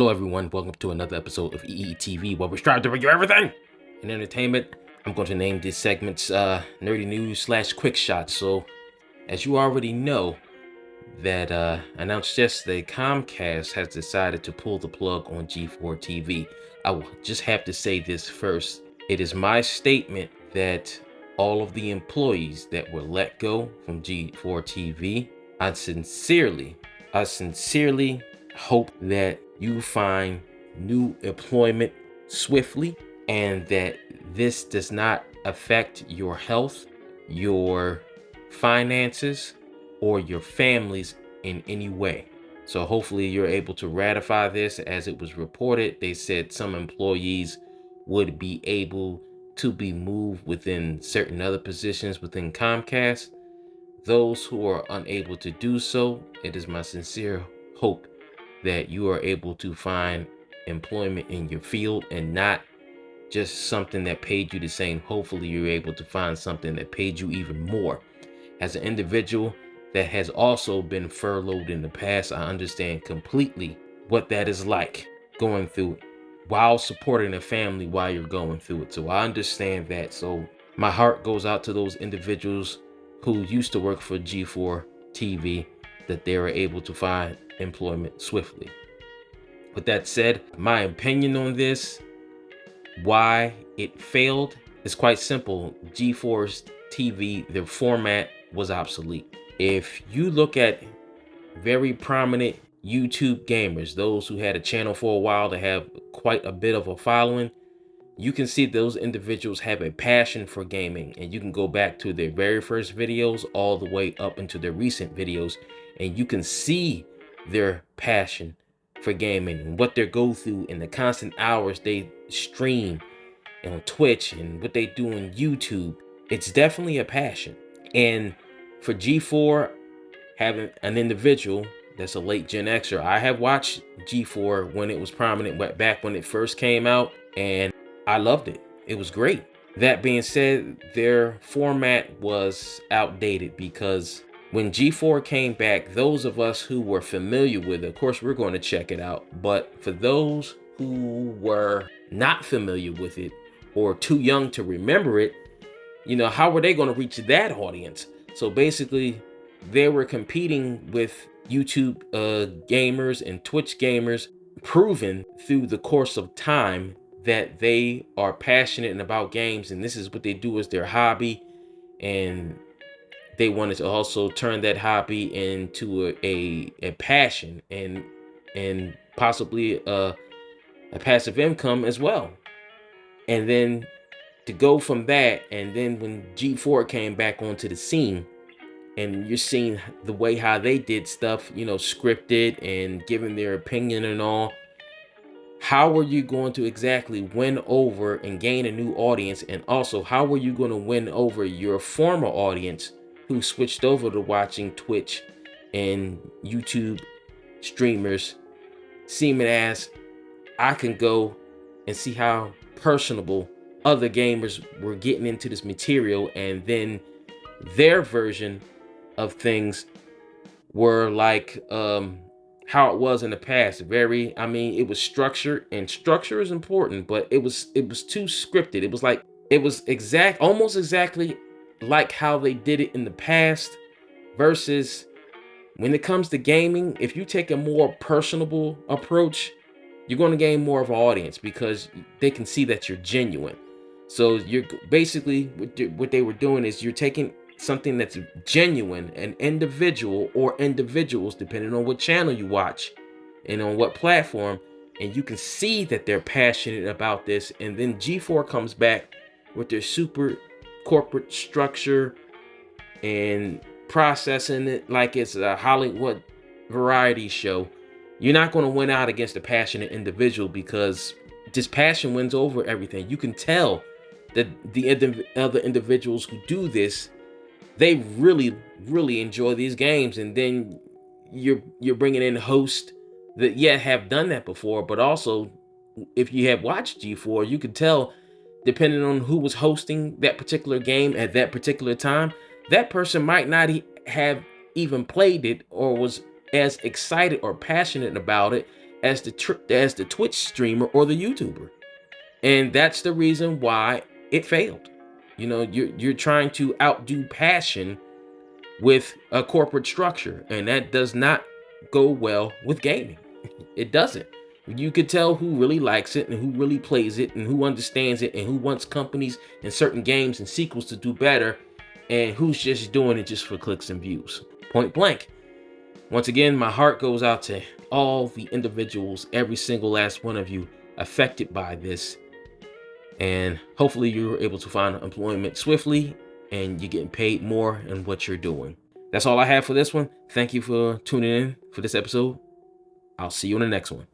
Hello everyone, welcome to another episode of EETV, where we strive to bring you everything in entertainment. I'm going to name this segment's nerdy news / quick shots. So, as you already know, that announced yesterday, Comcast has decided to pull the plug on G4 TV. I will just have to say this first. It is my statement that all of the employees that were let go from G4 TV, I sincerely hope that you find new employment swiftly and that this does not affect your health, your finances, or your families in any way. So hopefully you're able to ratify this. As it was reported, they said some employees would be able to be moved within certain other positions within Comcast. Those who are unable to do so, it is my sincere hope that you are able to find employment in your field and not just something that paid you the same. Hopefully you're able to find something that paid you even more. As an individual that has also been furloughed in the past, I understand completely what that is like, going through it while supporting a family while you're going through it. So I understand that. So my heart goes out to those individuals who used to work for G4 TV, that they were able to find employment swiftly. With that said, my opinion on this, why it failed, is quite simple. G4's TV, their format was obsolete. If you look at very prominent YouTube gamers, those who had a channel for a while, that have quite a bit of a following, you can see those individuals have a passion for gaming, and you can go back to their very first videos all the way up into their recent videos, and you can see their passion for gaming and what they go through and the constant hours they stream on Twitch and what they do on YouTube. It's definitely a passion. And for G4, having an individual that's a late Gen Xer, I have watched G4 when it was prominent back when it first came out, and I loved it. It was great. That being said, their format was outdated, because when G4 came back, those of us who were familiar with it, of course, we're going to check it out. But for those who were not familiar with it or too young to remember it, how were they going to reach that audience? So basically, they were competing with YouTube gamers and Twitch gamers, proven through the course of time that they are passionate about games, and this is what they do as their hobby, and they wanted to also turn that hobby into a passion and possibly a passive income as well. And then to go from that, and then when G4 came back onto the scene, and you're seeing the way how they did stuff, scripted and giving their opinion and all, how are you going to exactly win over and gain a new audience? And also, how are you going to win over your former audience who switched over to watching Twitch and YouTube streamers, seeming as I can go and see how personable other gamers were getting into this material, and then their version of things were like how it was in the past. It was structured, and structure is important, but it was too scripted. It was almost exactly like how they did it in the past, versus when it comes to gaming, if you take a more personable approach, you're going to gain more of an audience, because they can see that you're genuine. So you're basically, what they were doing is you're taking something that's genuine, an individual or individuals, depending on what channel you watch and on what platform, and you can see that they're passionate about this. And then G4 comes back with their super corporate structure and processing it like it's a Hollywood variety show. You're not going to win out against a passionate individual, because this passion wins over everything. You can tell that the other individuals who do this, they really, really enjoy these games. And then you're bringing in hosts that have done that before, but also, if you have watched G4, you could tell, depending on who was hosting that particular game at that particular time, that person might not have even played it or was as excited or passionate about it as the Twitch streamer or the YouTuber. And that's the reason why it failed. You know, you're trying to outdo passion with a corporate structure, and that does not go well with gaming. It doesn't. You could tell who really likes it and who really plays it and who understands it and who wants companies and certain games and sequels to do better, and who's just doing it just for clicks and views. Point blank. Once again, my heart goes out to all the individuals, every single last one of you affected by this. And hopefully you're able to find employment swiftly and you're getting paid more in what you're doing. That's all I have for this one. Thank you for tuning in for this episode. I'll see you in the next one.